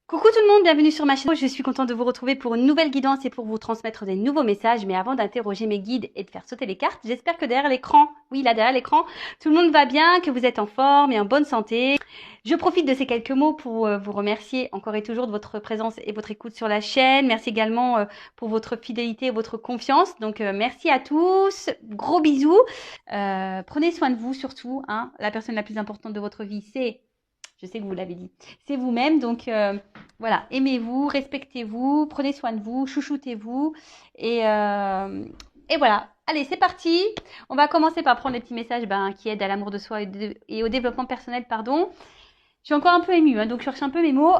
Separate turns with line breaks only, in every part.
Coucou tout le monde, bienvenue sur ma chaîne. Je suis contente de vous retrouver pour une nouvelle guidance et pour vous transmettre des nouveaux messages. Mais avant d'interroger mes guides et de faire sauter les cartes, j'espère que derrière l'écran, oui là derrière l'écran, tout le monde va bien, que vous êtes en forme et en bonne santé. Je profite de ces quelques mots pour vous remercier encore et toujours de votre présence et votre écoute sur la chaîne. Merci également pour votre fidélité et votre confiance. Donc merci à tous, gros bisous. Prenez soin de vous surtout, hein. La personne la plus importante de votre vie, je sais que vous l'avez dit, c'est vous-même. Donc voilà, aimez-vous, respectez-vous, prenez soin de vous, chouchoutez-vous. Et voilà, allez, c'est parti. On va commencer par prendre les petits messages qui aident à l'amour de soi et au développement personnel, pardon. Je suis encore un peu émue, hein, donc je cherche un peu mes mots.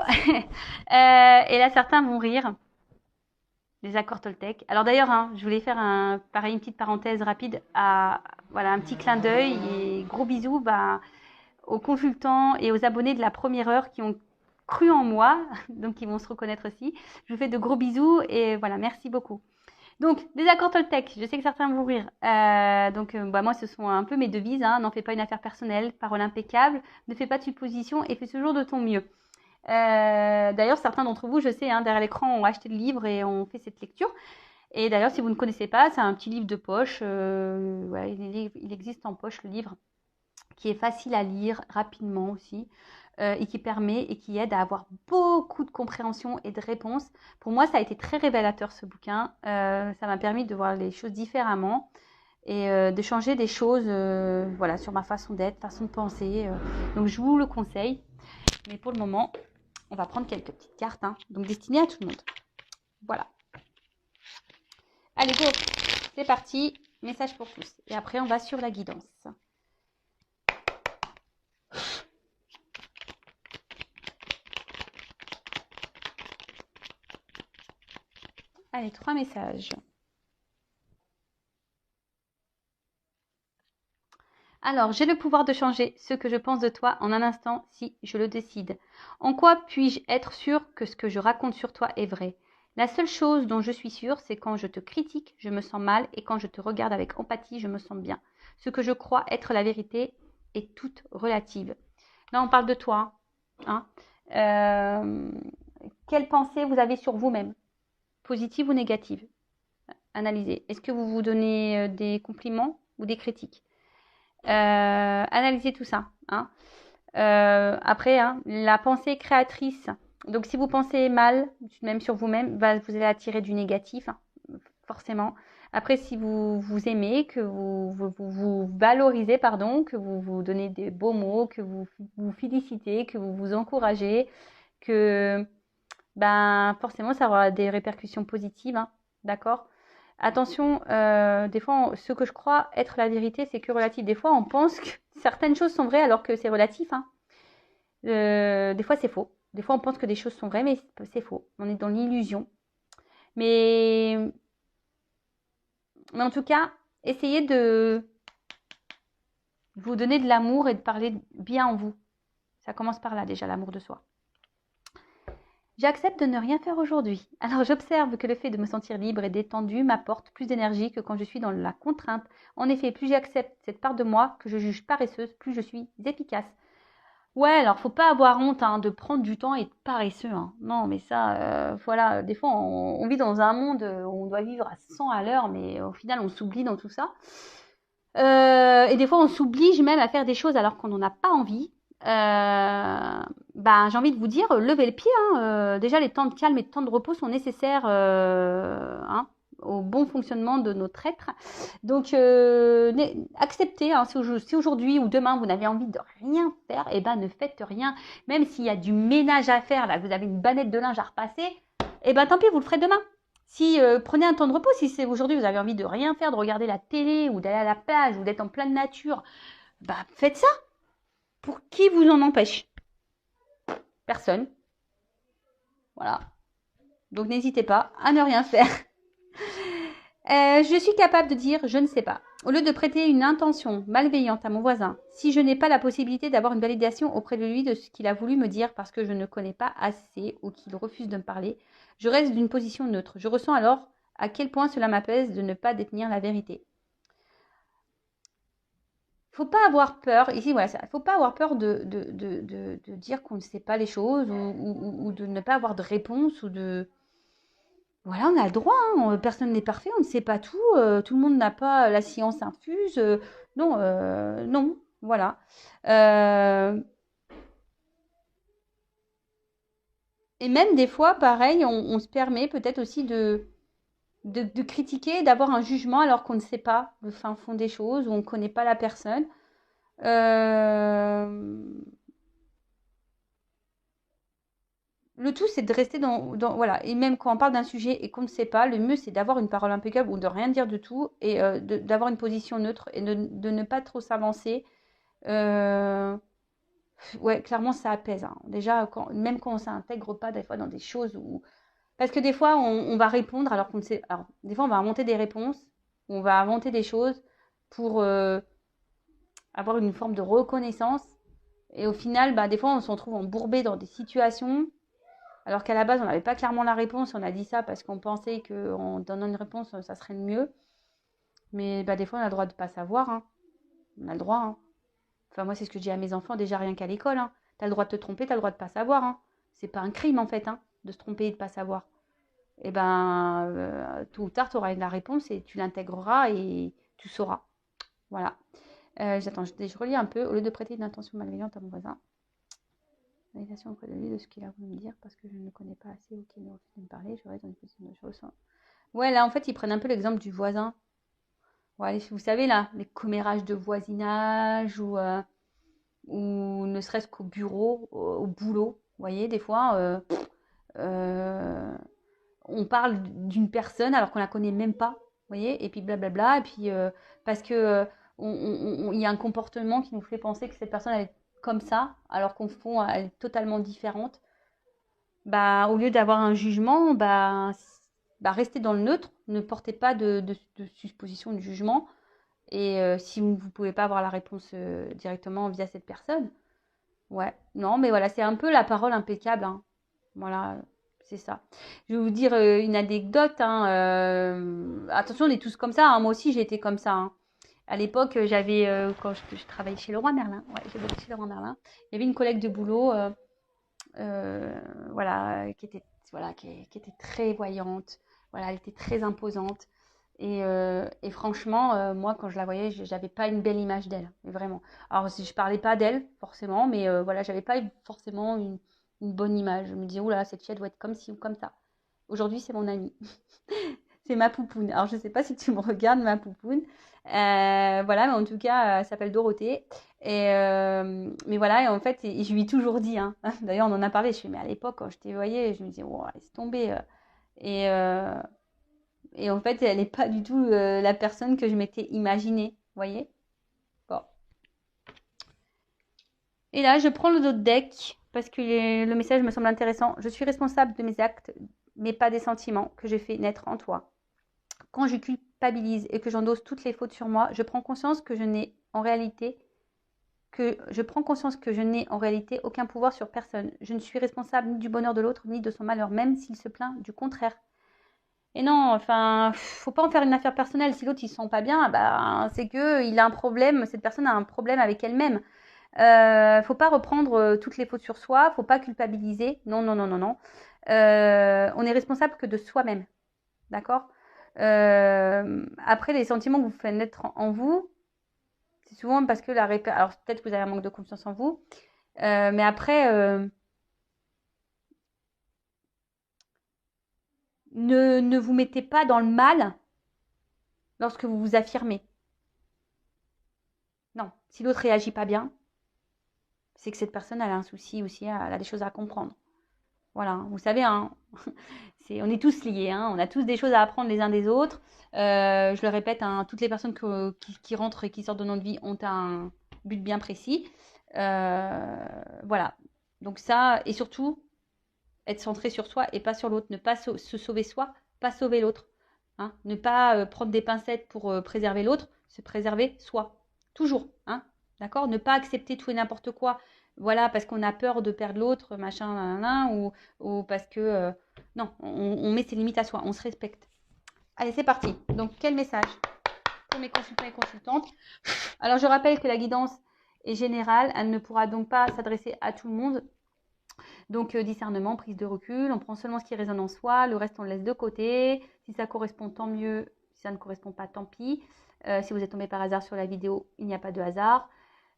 Et là, certains vont rire. Les accords Toltec. Alors d'ailleurs, hein, je voulais faire pareil, une petite parenthèse rapide voilà, un petit clin d'œil et gros bisous aux consultants et aux abonnés de la première heure qui ont cru en moi, donc ils vont se reconnaître aussi. Je vous fais de gros bisous et voilà, merci beaucoup. Donc, des accords Toltec, je sais que certains vont rire. Moi, ce sont un peu mes devises. Hein. N'en fais pas une affaire personnelle, parole impeccable, ne fais pas de suppositions et fais toujours de ton mieux. D'ailleurs, certains d'entre vous, je sais, hein, derrière l'écran, ont acheté le livre et ont fait cette lecture. Et d'ailleurs, si vous ne connaissez pas, c'est un petit livre de poche. Il existe en poche, le livre, qui est facile à lire rapidement aussi et qui permet et qui aide à avoir beaucoup de compréhension et de réponses. Pour moi, ça a été très révélateur ce bouquin. Ça m'a permis de voir les choses différemment et de changer des choses voilà, sur ma façon d'être, façon de penser. Donc, je vous le conseille. Mais pour le moment, on va prendre quelques petites cartes, hein, donc destinées à tout le monde. Voilà. Allez, go, c'est parti. Message pour tous. Et après, on va sur la guidance. Allez, 3 messages. Alors, j'ai le pouvoir de changer ce que je pense de toi en un instant si je le décide. En quoi puis-je être sûre que ce que je raconte sur toi est vrai? La seule chose dont je suis sûre, c'est quand je te critique, je me sens mal et quand je te regarde avec empathie, je me sens bien. Ce que je crois être la vérité est toute relative. Là, on parle de toi. Hein. Quelle pensée vous avez sur vous-même? Positive ou négative? Analysez. Est-ce que vous vous donnez des compliments ou des critiques? Analysez tout ça. Hein. Après, hein, la pensée créatrice. Donc, si vous pensez mal, même sur vous-même, vous allez attirer du négatif, hein, forcément. Après, si vous vous aimez, que vous valorisez, pardon, que vous vous donnez des beaux mots, que vous vous félicitez, que vous vous encouragez, que forcément, ça aura des répercussions positives, hein, d'accord? Attention, des fois, ce que je crois être la vérité, c'est que relatif. Des fois, on pense que certaines choses sont vraies alors que c'est relatif. Hein. Des fois, c'est faux. Des fois, on pense que des choses sont vraies, mais c'est faux. On est dans l'illusion. Mais, mais en tout cas, essayez de vous donner de l'amour et de parler bien en vous. Ça commence par là déjà, l'amour de soi. J'accepte de ne rien faire aujourd'hui. Alors j'observe que le fait de me sentir libre et détendue m'apporte plus d'énergie que quand je suis dans la contrainte. En effet, plus j'accepte cette part de moi que je juge paresseuse, plus je suis efficace. Ouais, alors faut pas avoir honte hein, de prendre du temps et être paresseux. Hein. Non, mais ça, voilà, des fois on vit dans un monde où on doit vivre à 100 à l'heure, mais au final on s'oublie dans tout ça. Et des fois on s'oblige même à faire des choses alors qu'on n'en a pas envie. J'ai envie de vous dire, levez le pied. Hein. Déjà, les temps de calme et de temps de repos sont nécessaires hein, au bon fonctionnement de notre être. Donc, acceptez, hein, si aujourd'hui ou demain, vous n'avez envie de rien faire, ne faites rien. Même s'il y a du ménage à faire, là, vous avez une bannette de linge à repasser, tant pis, vous le ferez demain. Si prenez un temps de repos, si c'est aujourd'hui vous avez envie de rien faire, de regarder la télé ou d'aller à la plage ou d'être en pleine nature, faites ça. Pour qui vous en empêche? Personne. Voilà. Donc n'hésitez pas à ne rien faire. Je suis capable de dire je ne sais pas. Au lieu de prêter une intention malveillante à mon voisin, si je n'ai pas la possibilité d'avoir une validation auprès de lui de ce qu'il a voulu me dire parce que je ne connais pas assez ou qu'il refuse de me parler, je reste d'une position neutre. Je ressens alors à quel point cela m'apaise de ne pas détenir la vérité. faut pas avoir peur, ici, voilà, il faut pas avoir peur de dire qu'on ne sait pas les choses ou de ne pas avoir de réponse ou de... Voilà, on a le droit, hein, personne n'est parfait, on ne sait pas tout, tout le monde n'a pas la science infuse, non, non, voilà. Euh, et même des fois, pareil, on se permet peut-être aussi de critiquer, d'avoir un jugement alors qu'on ne sait pas le fin fond des choses ou on ne connaît pas la personne. Euh, Le tout, c'est de rester voilà. Et même quand on parle d'un sujet et qu'on ne sait pas, le mieux, c'est d'avoir une parole impeccable ou de rien dire du tout et d'avoir une position neutre et de ne pas trop s'avancer. Euh, ouais, clairement, ça apaise, hein. Déjà, même quand on ne s'intègre pas des fois dans des choses où... Parce que des fois, on va répondre alors qu'on ne sait... Alors, des fois, on va inventer des réponses, on va inventer des choses pour avoir une forme de reconnaissance. Et au final, bah, des fois, on se retrouve embourbé dans des situations alors qu'à la base, on n'avait pas clairement la réponse. On a dit ça parce qu'on pensait qu'en donnant une réponse, ça serait le mieux. Mais bah, des fois, on a le droit de ne pas savoir, hein. On a le droit, hein. Enfin, moi, c'est ce que je dis à mes enfants, déjà rien qu'à l'école, hein. Tu as le droit de te tromper, tu as le droit de ne pas savoir, hein. C'est pas un crime, en fait, hein, de se tromper et de ne pas savoir. Et ben, tôt ou tard, tu auras la réponse et tu l'intégreras et tu sauras. Voilà. J'attends, je relis un peu. Au lieu de prêter une intention malveillante à mon voisin, validation auprès de lui de ce qu'il a voulu me dire parce que je ne le connais pas assez ou qu'il ne refuse de me parler, je reste dans une position de choses. Ouais, là, en fait, ils prennent un peu l'exemple du voisin. Ouais, vous savez, là, les commérages de voisinage ou ne serait-ce qu'au bureau, au boulot. Vous voyez, des fois, euh, on parle d'une personne alors qu'on la connaît même pas. Vous voyez, et puis blablabla. Et puis, parce que il y a un comportement qui nous fait penser que cette personne, elle est comme ça, alors qu'au fond, elle est totalement différente. Bah, au lieu d'avoir un jugement, bah, restez dans le neutre, ne portez pas de supposition de jugement. Et si vous ne pouvez pas avoir la réponse directement via cette personne, ouais, non, mais voilà, c'est un peu la parole impeccable, hein. Voilà, c'est ça. Je vais vous dire une anecdote, hein, attention, on est tous comme ça, hein. Moi aussi, j'ai été comme ça, hein. À l'époque, j'avais, quand je travaillais chez Leroy Merlin, ouais, j'ai bossé chez Leroy Merlin, il y avait une collègue de boulot, voilà, qui était très voyante, voilà, elle était très imposante. Et franchement, moi, quand je la voyais, j'avais pas une belle image d'elle, vraiment. Alors, si je parlais pas d'elle, forcément, mais voilà, j'avais pas forcément une bonne image. Je me disais, oula, cette fille, elle doit être comme ci ou comme ça. Aujourd'hui, c'est mon amie. C'est ma poupoune. Alors, je ne sais pas si tu me regardes, ma poupoune. Voilà, mais en tout cas, elle s'appelle Dorothée. Mais voilà, et en fait, je lui ai toujours dit, hein. D'ailleurs, on en a parlé. Je fais, mais à l'époque, quand je t'ai voyée, je me disais, oh, laisse tomber. Et, euh, et en fait, elle n'est pas du tout la personne que je m'étais imaginée. Vous voyez? Bon. Et là, je prends le dos de deck parce que le message me semble intéressant. Je suis responsable de mes actes, mais pas des sentiments que j'ai fait naître en toi. Quand je culpabilise et que j'endosse toutes les fautes sur moi, je prends conscience que je n'ai en réalité aucun pouvoir sur personne. Je ne suis responsable ni du bonheur de l'autre, ni de son malheur, même s'il se plaint du contraire. Et non, enfin, faut pas en faire une affaire personnelle. Si l'autre il se sent pas bien, bah, c'est que il a un problème, cette personne a un problème avec elle-même. Faut pas reprendre toutes les fautes sur soi, faut pas culpabiliser. Non, non, non, non, non. On est responsable que de soi-même, d'accord? Après, les sentiments que vous faites naître en vous, c'est souvent parce que alors peut-être que vous avez un manque de confiance en vous, mais après, ne vous mettez pas dans le mal lorsque vous vous affirmez. Non, si l'autre réagit pas bien, c'est que cette personne elle a un souci aussi, elle a des choses à comprendre. Voilà, vous savez, hein, on est tous liés, hein, on a tous des choses à apprendre les uns des autres. Je le répète, hein, toutes les personnes qui rentrent et qui sortent de notre vie ont un but bien précis. Voilà, donc ça, et surtout, être centré sur soi et pas sur l'autre, ne pas se sauver soi, pas sauver l'autre. Hein, ne pas prendre des pincettes pour préserver l'autre, se préserver soi. Toujours, hein, d'accord? Ne pas accepter tout et n'importe quoi, voilà, parce qu'on a peur de perdre l'autre, machin, nanana, ou parce que... non, on met ses limites à soi, on se respecte. Allez, c'est parti. Donc, quel message pour mes consultants et consultantes. Alors, je rappelle que la guidance est générale. Elle ne pourra donc pas s'adresser à tout le monde. Donc, discernement, prise de recul. On prend seulement ce qui résonne en soi. Le reste, on le laisse de côté. Si ça correspond, tant mieux. Si ça ne correspond pas, tant pis. Si vous êtes tombé par hasard sur la vidéo, il n'y a pas de hasard.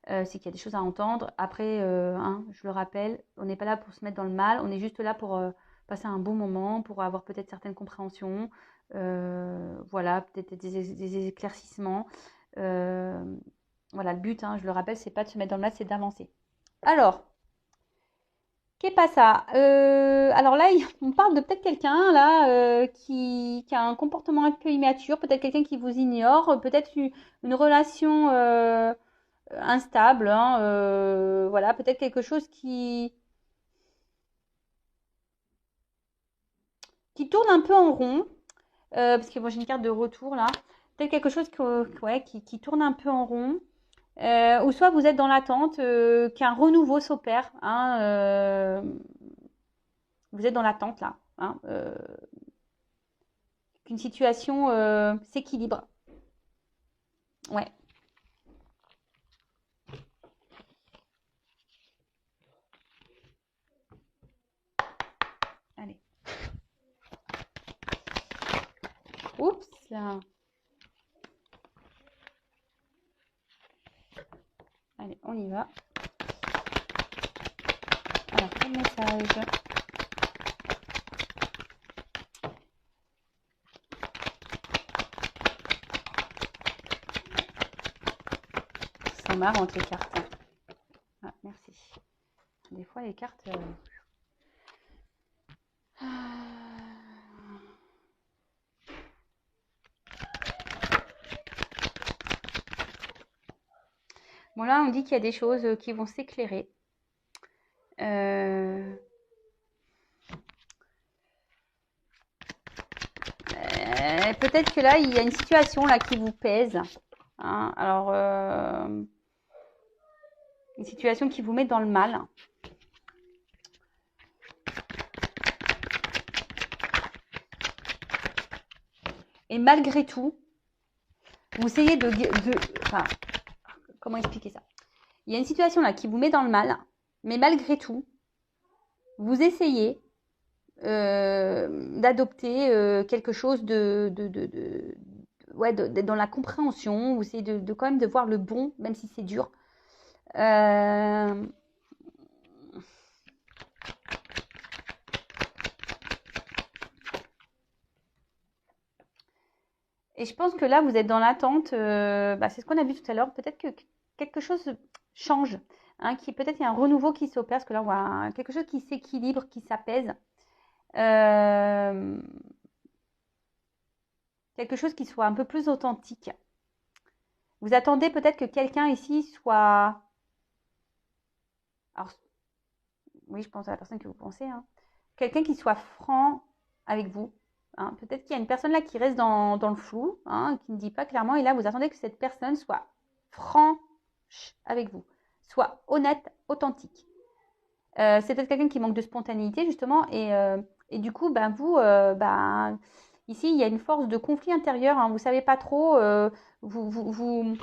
C'est qu'il y a des choses à entendre. Après, je le rappelle, on n'est pas là pour se mettre dans le mal. On est juste là pour passer un bon moment, pour avoir peut-être certaines compréhensions. Voilà, peut-être des éclaircissements. Voilà, le but, je le rappelle, c'est pas de se mettre dans le mal, c'est d'avancer. Alors, qu'est pas ça alors là, on parle de peut-être quelqu'un là qui a un comportement un peu immature, peut-être quelqu'un qui vous ignore, peut-être une relation instable, voilà, peut-être quelque chose qui tourne un peu en rond, parce que moi j'ai une carte de retour là, peut-être quelque chose qui tourne un peu en rond, ou soit vous êtes dans l'attente qu'un renouveau s'opère, vous êtes dans l'attente là, qu'une situation s'équilibre. Ouais. Allez. Oups là. Allez, on y va. Alors, quel message? C'est marrant les cartes. Ah, merci. Des fois, les cartes... Bon, là, on dit qu'il y a des choses qui vont s'éclairer. Peut-être que là, il y a une situation là qui vous pèse. Alors, une situation qui vous met dans le mal. Et malgré tout, vous essayez enfin, comment expliquer ça? Il y a une situation là qui vous met dans le mal, mais malgré tout, vous essayez d'adopter quelque chose d'être dans la compréhension. Vous essayez de quand même de voir le bon, même si c'est dur. Et je pense que là, vous êtes dans l'attente. C'est ce qu'on a vu tout à l'heure. Peut-être que quelque chose change. Peut-être il y a un renouveau qui s'opère. Parce que là, on voit quelque chose qui s'équilibre, qui s'apaise. Quelque chose qui soit un peu plus authentique. Vous attendez peut-être que quelqu'un ici soit... Alors, oui, je pense à la personne que vous pensez. Quelqu'un qui soit franc avec vous. Peut-être qu'il y a une personne là qui reste dans le flou, qui ne dit pas clairement. Et là, vous attendez que cette personne soit franche avec vous, soit honnête, authentique. C'est peut-être quelqu'un qui manque de spontanéité, justement. Et du coup, vous, ici, il y a une force de conflit intérieur. Vous ne savez pas trop. Vous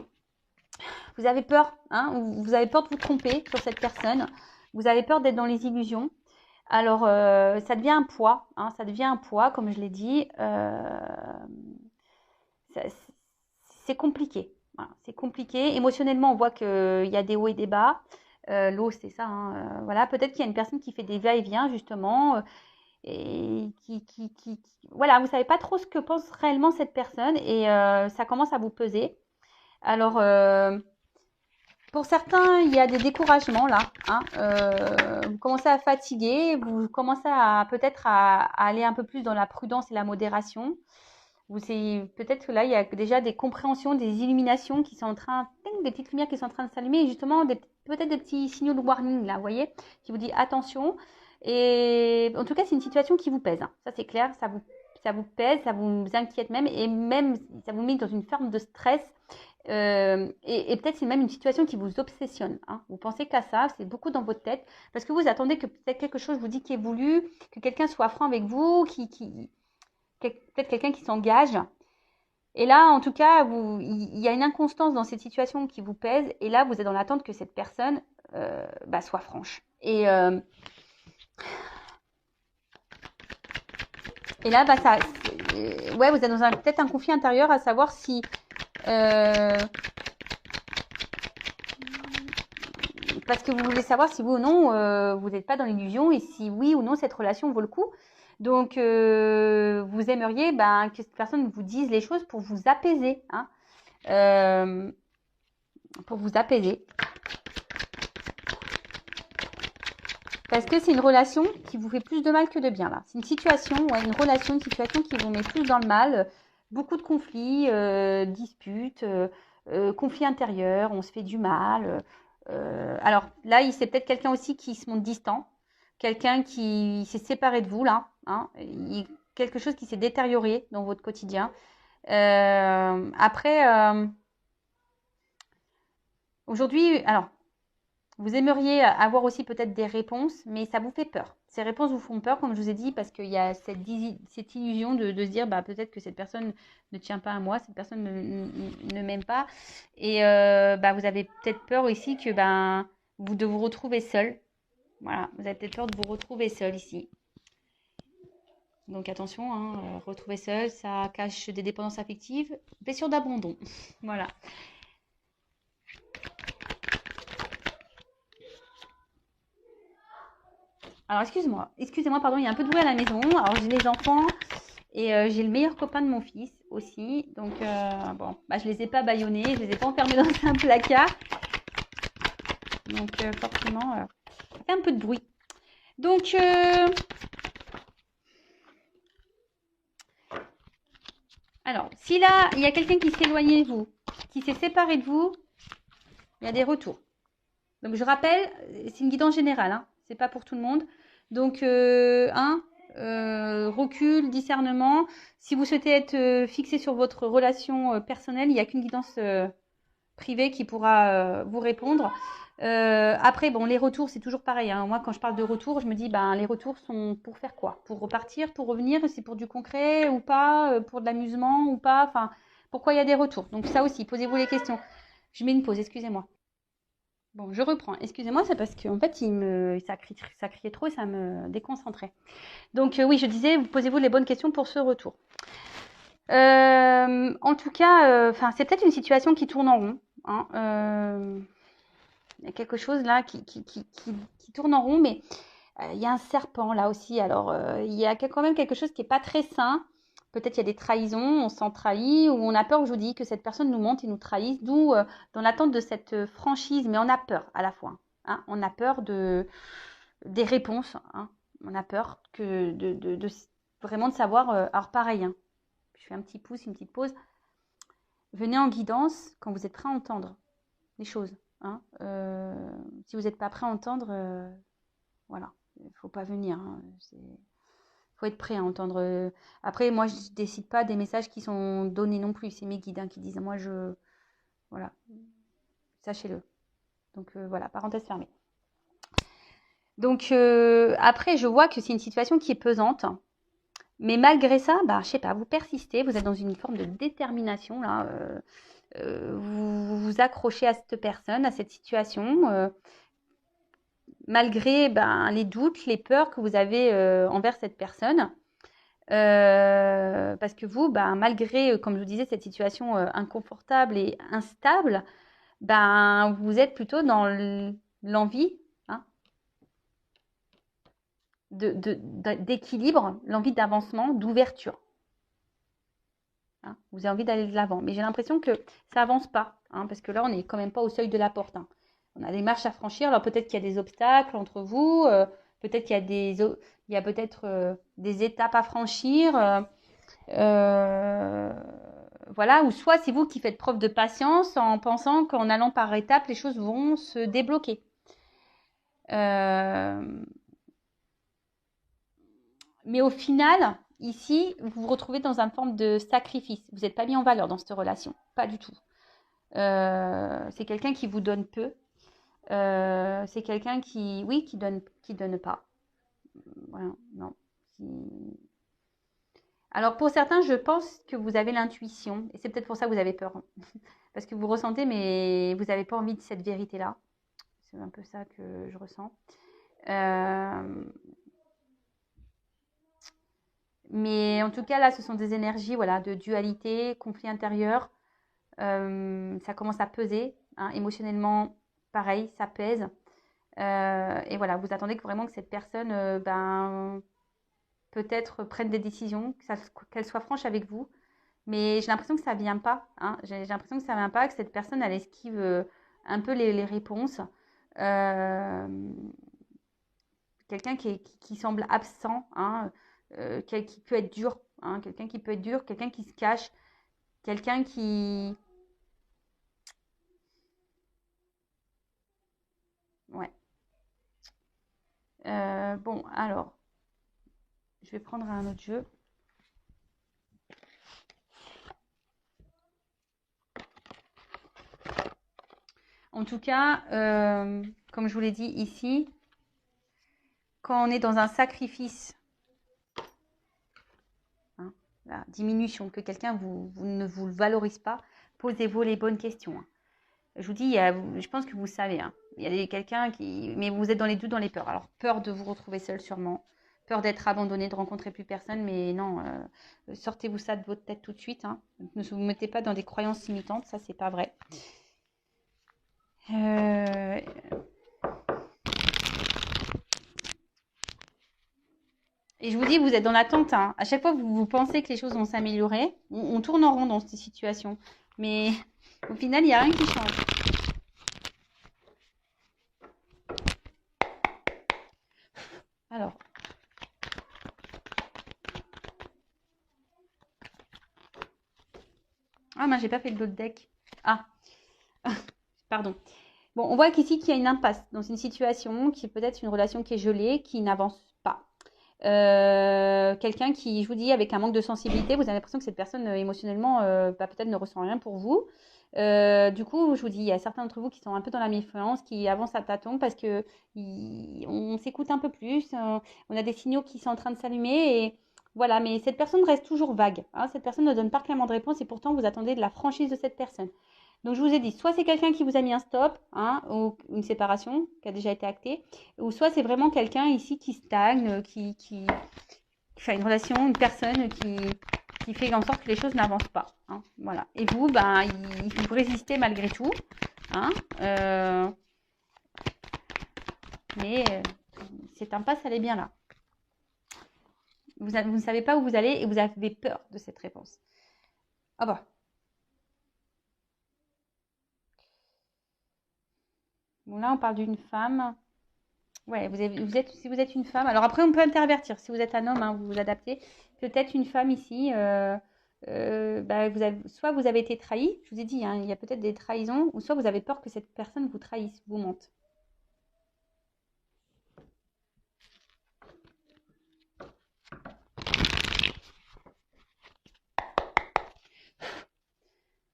avez peur. Vous avez peur de vous tromper sur cette personne. Vous avez peur d'être dans les illusions. Alors, ça devient un poids, ça devient un poids, comme je l'ai dit. C'est compliqué. Voilà, c'est compliqué. Émotionnellement, on voit qu'il y a des hauts et des bas. L'eau, c'est ça. Voilà, peut-être qu'il y a une personne qui fait des va-et-vient, justement, et voilà, vous savez pas trop ce que pense réellement cette personne, et ça commence à vous peser. Alors, pour certains, il y a des découragements là. Vous commencez à fatiguer, vous commencez peut-être à aller un peu plus dans la prudence et la modération. Peut-être que là, il y a déjà des compréhensions, des illuminations qui sont en train, des petites lumières qui sont en train de s'allumer, et justement peut-être des petits signaux de warning là, vous voyez, qui vous dit attention. Et en tout cas, c'est une situation qui vous pèse. Ça c'est clair, ça vous pèse, ça vous inquiète même, et même ça vous met dans une forme de stress. Et peut-être c'est même une situation qui vous obsessionne. Vous pensez qu'à ça, c'est beaucoup dans votre tête, parce que vous attendez que peut-être quelque chose vous dit qui est voulu, que quelqu'un soit franc avec vous, peut-être quelqu'un qui s'engage. Et là, en tout cas, il y a une inconstance dans cette situation qui vous pèse. Et là, vous êtes dans l'attente que cette personne soit franche. Et là, ouais, vous êtes dans peut-être un conflit intérieur à savoir si parce que vous voulez savoir si oui ou non vous n'êtes pas dans l'illusion et si oui ou non cette relation vaut le coup. Donc, vous aimeriez que cette personne vous dise les choses pour vous apaiser, hein, pour vous apaiser. Parce que c'est une relation qui vous fait plus de mal que de bien là. C'est une situation, ouais, une situation qui vous met plus dans le mal. Beaucoup de conflits, disputes, conflits intérieurs, on se fait du mal. Alors là, c'est peut-être quelqu'un aussi qui se montre distant, quelqu'un qui s'est séparé de vous là, hein, quelque chose qui s'est détérioré dans votre quotidien. Après, aujourd'hui, alors vous aimeriez avoir aussi peut-être des réponses, mais ça vous fait peur. Ces réponses vous font peur, comme je vous ai dit, parce qu'il y a cette illusion de se dire peut-être que cette personne ne tient pas à moi, cette personne ne m'aime pas. Et vous avez peut-être peur aussi que de vous retrouver seul. Voilà, vous avez peut-être peur de vous retrouver seul ici. Donc attention, hein, retrouver seul, ça cache des dépendances affectives, blessure d'abandon. Voilà. Alors, excusez-moi, pardon, il y a un peu de bruit à la maison. Alors, j'ai les enfants et j'ai le meilleur copain de mon fils aussi. Donc, je les ai pas bâillonnés, je les ai pas enfermés dans un placard. Donc, forcément, ça fait un peu de bruit. Donc, alors, si là, il y a quelqu'un qui s'est éloigné de vous, qui s'est séparé de vous, il y a des retours. Donc, je rappelle, c'est une guidance générale, hein, c'est pas pour tout le monde. Donc, recul, discernement. Si vous souhaitez être fixé sur votre relation personnelle, il n'y a qu'une guidance privée qui pourra vous répondre. Après, bon, les retours, c'est toujours pareil, hein. Moi, quand je parle de retours, je me dis, les retours sont pour faire quoi? Pour repartir, pour revenir? C'est pour du concret ou pas? Pour de l'amusement ou pas? Enfin, pourquoi il y a des retours? Donc ça aussi, posez-vous les questions. Je mets une pause, excusez-moi. Bon, je reprends. Excusez-moi, c'est parce qu'en fait, ça criait trop et ça me déconcentrait. Donc oui, je disais, posez-vous les bonnes questions pour ce retour. En tout cas, c'est peut-être une situation qui tourne en rond, hein. Il y a quelque chose là qui tourne en rond, mais il y a un serpent là aussi. Alors, il y a quand même quelque chose qui n'est pas très sain. Peut-être il y a des trahisons, on s'en trahit, ou on a peur, je vous dis, que cette personne nous mente et nous trahisse, d'où dans l'attente de cette franchise, mais on a peur à la fois, hein. On a peur des réponses, hein. On a peur vraiment de savoir. Alors pareil, hein, je fais un petit pouce, une petite pause. Venez en guidance quand vous êtes prêt à entendre les choses, hein. Si vous n'êtes pas prêt à entendre, voilà, il ne faut pas venir, hein. Faut être prêt à entendre. Après, moi, je ne décide pas des messages qui sont donnés non plus. C'est mes guides, hein, qui disent. Moi, voilà, sachez-le. Donc, voilà, parenthèse fermée. Donc, après, je vois que c'est une situation qui est pesante. Mais malgré ça, je sais pas, vous persistez. Vous êtes dans une forme de détermination, là. Vous vous accrochez à cette personne, à cette situation. Malgré les doutes, les peurs que vous avez envers cette personne. Parce que vous, malgré, comme je vous disais, cette situation inconfortable et instable, vous êtes plutôt dans l'envie, hein, d'équilibre, l'envie d'avancement, d'ouverture, hein. Vous avez envie d'aller de l'avant. Mais j'ai l'impression que ça avance pas, hein, parce que là, on n'est quand même pas au seuil de la porte, hein. On a des marches à franchir. Alors peut-être qu'il y a des obstacles entre vous, peut-être qu'il y a peut-être des étapes à franchir. Voilà, ou soit c'est vous qui faites preuve de patience en pensant qu'en allant par étapes, les choses vont se débloquer. Mais au final, ici, vous vous retrouvez dans une forme de sacrifice. Vous n'êtes pas mis en valeur dans cette relation, pas du tout. C'est quelqu'un qui vous donne peu. C'est quelqu'un qui donne pas. Voilà, non. Alors pour certains, je pense que vous avez l'intuition, et c'est peut-être pour ça que vous avez peur, hein. Parce que vous ressentez, mais vous n'avez pas envie de cette vérité-là. C'est un peu ça que je ressens. Euh, mais en tout cas, là, ce sont des énergies, voilà, de dualité, conflit intérieur. Ça commence à peser, hein, émotionnellement, pareil, ça pèse. Et voilà, vous attendez vraiment que cette personne, ben, peut-être prenne des décisions, qu'elle soit franche avec vous. Mais j'ai l'impression que ça vient pas, hein. J'ai l'impression que ça vient pas, que cette personne, elle esquive un peu les réponses. Euh, Quelqu'un qui semble absent, hein, qui peut être dur, hein, quelqu'un qui peut être dur, quelqu'un qui se cache, quelqu'un qui... Ouais. Bon, alors, je vais prendre un autre jeu. En tout cas, comme je vous l'ai dit ici, quand on est dans un sacrifice, hein, la diminution, que quelqu'un ne vous valorise pas, posez-vous les bonnes questions, hein. Je vous dis, je pense que vous savez, hein, il y a quelqu'un qui... Mais vous êtes dans les doutes, dans les peurs. Alors, peur de vous retrouver seul sûrement, peur d'être abandonné, de rencontrer plus personne, mais non, sortez-vous ça de votre tête tout de suite, hein. Ne vous mettez pas dans des croyances limitantes, ça, c'est pas vrai. Et je vous dis, vous êtes dans l'attente, hein. À chaque fois que vous pensez que les choses vont s'améliorer, on tourne en rond dans cette situation. Mais au final, il n'y a rien qui change. Alors. Ah, mais j'ai pas fait le l'autre deck. Ah, pardon. Bon, on voit qu'ici, qu'il y a une impasse dans une situation qui est peut-être une relation qui est gelée, qui n'avance pas. Quelqu'un qui, je vous dis, avec un manque de sensibilité, vous avez l'impression que cette personne émotionnellement, peut-être ne ressent rien pour vous. Du coup, je vous dis, il y a certains d'entre vous qui sont un peu dans la méfiance, qui avancent à tâtons parce que on s'écoute un peu plus, on a des signaux qui sont en train de s'allumer et voilà. Mais cette personne reste toujours vague, hein. Cette personne ne donne pas clairement de réponse et pourtant vous attendez de la franchise de cette personne. Donc je vous ai dit, soit c'est quelqu'un qui vous a mis un stop, hein, ou une séparation qui a déjà été actée, ou soit c'est vraiment quelqu'un ici qui stagne, enfin une relation, une personne qui fait en sorte que les choses n'avancent pas, hein, voilà. Et vous, ben, vous résistez malgré tout, hein, mais cette impasse, elle est bien là. Vous ne savez pas où vous allez et vous avez peur de cette réponse. Ah bah. Bon, là, on parle d'une femme. Ouais, si vous êtes une femme, alors après on peut intervertir. Si vous êtes un homme, hein, vous vous adaptez. Peut-être une femme ici, bah, soit vous avez été trahi, je vous ai dit, hein, il y a peut-être des trahisons, ou soit vous avez peur que cette personne vous trahisse, vous mente.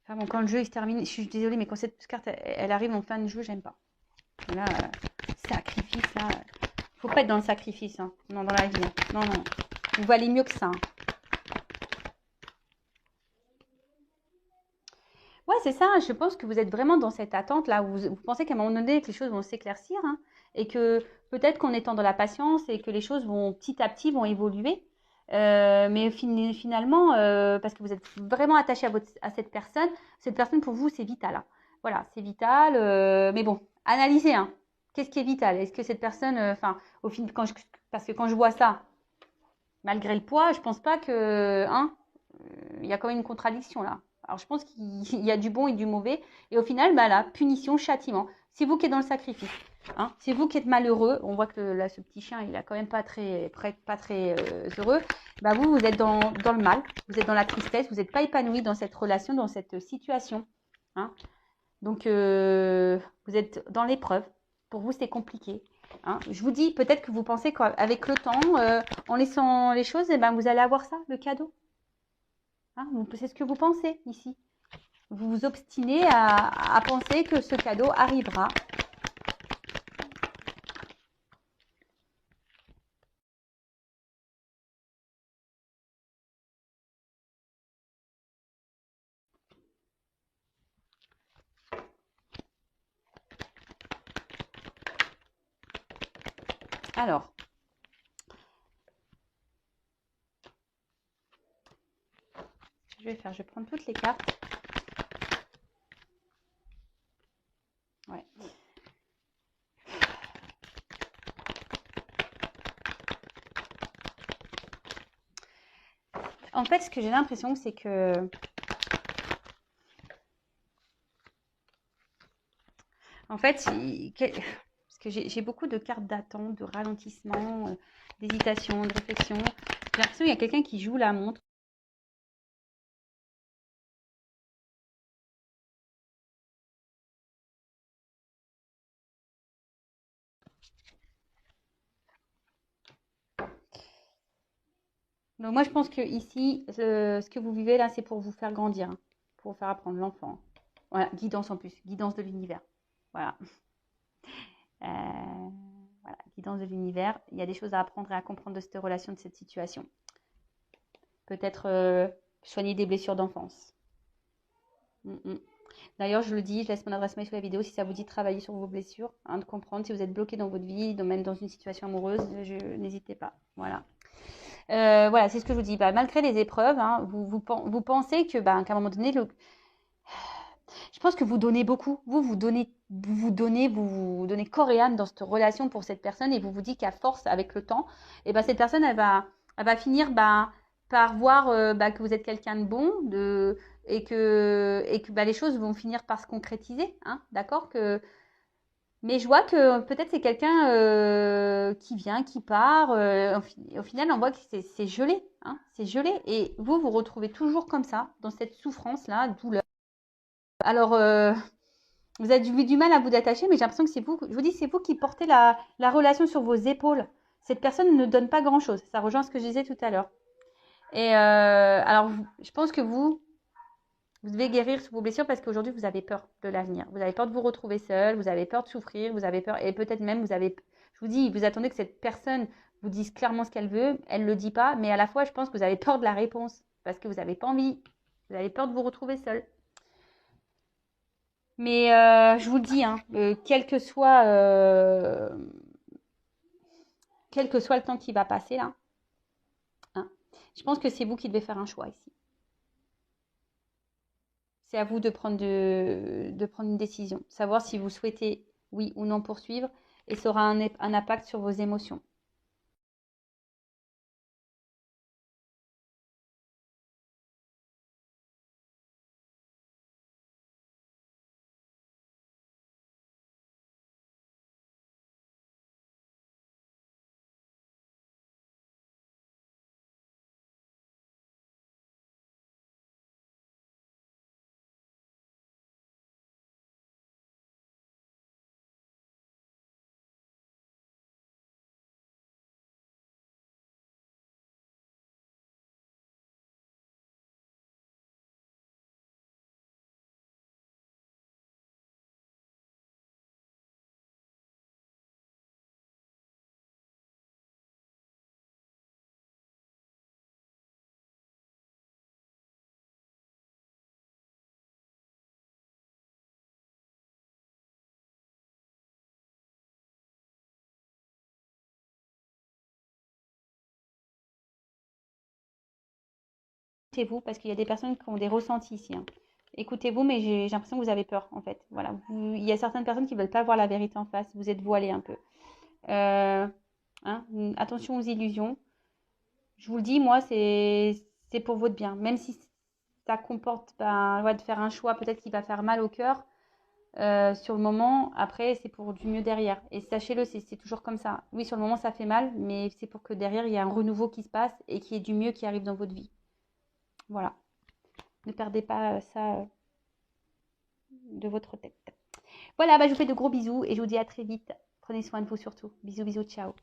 Enfin bon, quand le jeu il se termine, je suis désolée, mais quand cette carte elle arrive en fin de jeu, j'aime pas. Là, sacrifice, là, faut pas être dans le sacrifice, hein. Non, dans la vie, hein. Non, non, vous valez mieux que ça, hein. Ouais, c'est ça. Je pense que vous êtes vraiment dans cette attente là où vous pensez qu'à un moment donné que les choses vont s'éclaircir, hein, et que peut-être qu'en étant dans la patience et que les choses vont petit à petit vont évoluer. Mais finalement, parce que vous êtes vraiment attaché à cette personne pour vous c'est vital, hein. Voilà, c'est vital. Mais bon, analysez, hein. Qu'est-ce qui est vital? Est-ce que cette personne, enfin, au fin, parce que quand je vois ça, malgré le poids, je pense pas que, hein, il y a quand même une contradiction là. Alors je pense qu'il y a du bon et du mauvais. Et au final, bah là, punition, châtiment. C'est vous qui êtes dans le sacrifice, hein. C'est vous qui êtes malheureux. On voit que là, ce petit chien, il a quand même pas très heureux. Bah vous êtes dans le mal. Vous êtes dans la tristesse. Vous n'êtes pas épanoui dans cette relation, dans cette situation, hein. Donc, vous êtes dans l'épreuve. Pour vous, c'est compliqué, hein. Je vous dis, peut-être que vous pensez qu'avec le temps, en laissant les choses, eh ben, vous allez avoir ça, le cadeau, hein. C'est ce que vous pensez ici. Vous vous obstinez à penser que ce cadeau arrivera. Alors, ce que je vais faire, je vais prendre toutes les cartes. Ouais. En fait, ce que j'ai l'impression, c'est que en fait, parce que j'ai beaucoup de cartes d'attente, de ralentissement, d'hésitation, de réflexion. J'ai l'impression qu'il y a quelqu'un qui joue la montre. Donc moi, je pense que ici, ce que vous vivez là, c'est pour vous faire grandir, hein, pour vous faire apprendre l'enfant. Voilà, guidance en plus, guidance de l'univers. Voilà. Voilà, guidance de l'univers. Il y a des choses à apprendre et à comprendre de cette relation, de cette situation. Peut-être soigner des blessures d'enfance. D'ailleurs, je le dis, je laisse mon adresse mail sous la vidéo si ça vous dit de travailler sur vos blessures, hein, de comprendre si vous êtes bloqué dans votre vie, même dans une situation amoureuse, n'hésitez pas. Voilà. Voilà, c'est ce que je vous dis. Bah, malgré les épreuves, hein, vous pensez que, bah, qu'à un moment donné, je pense que vous donnez beaucoup. Vous donnez corps et âme dans cette relation pour cette personne et vous vous dites qu'à force, avec le temps, et bah, cette personne, elle va finir par voir que vous êtes quelqu'un de bon et que bah, les choses vont finir par se concrétiser. Hein, d'accord Mais je vois que peut-être c'est quelqu'un qui vient, qui part. Au final, on voit que c'est gelé. Hein, c'est gelé. Et vous retrouvez toujours comme ça, dans cette souffrance-là, douleur. Alors, vous avez du mal à vous attacher, mais j'ai l'impression que c'est vous, je vous dis, c'est vous qui portez la relation sur vos épaules. Cette personne ne donne pas grand-chose. Ça rejoint ce que je disais tout à l'heure. Et alors, je pense que vous devez guérir sur vos blessures parce qu'aujourd'hui, vous avez peur de l'avenir. Vous avez peur de vous retrouver seul, vous avez peur de souffrir, vous avez peur, et peut-être même je vous dis, vous attendez que cette personne vous dise clairement ce qu'elle veut, elle ne le dit pas, mais à la fois, je pense que vous avez peur de la réponse parce que vous n'avez pas envie, vous avez peur de vous retrouver seul. Mais je vous le dis, hein, quel que soit le temps qui va passer là, hein, je pense que c'est vous qui devez faire un choix ici. C'est à vous de prendre une décision, savoir si vous souhaitez oui ou non poursuivre, et ça aura un impact sur vos émotions. Écoutez-vous, parce qu'il y a des personnes qui ont des ressentis ici. Hein. Écoutez-vous, mais j'ai l'impression que vous avez peur, en fait. Voilà. Il y a certaines personnes qui ne veulent pas voir la vérité en face. Vous êtes voilé un peu. Hein, attention aux illusions. Je vous le dis, moi, c'est pour votre bien. Même si ça comporte de faire un choix peut-être qui va faire mal au cœur sur le moment, après, c'est pour du mieux derrière. Et sachez-le, c'est toujours comme ça. Oui, sur le moment, ça fait mal, mais c'est pour que derrière, il y ait un renouveau qui se passe et qu'il y ait du mieux qui arrive dans votre vie. Voilà. Ne perdez pas ça de votre tête. Voilà, je vous fais de gros bisous et je vous dis à très vite. Prenez soin de vous surtout. Bisous, bisous, ciao.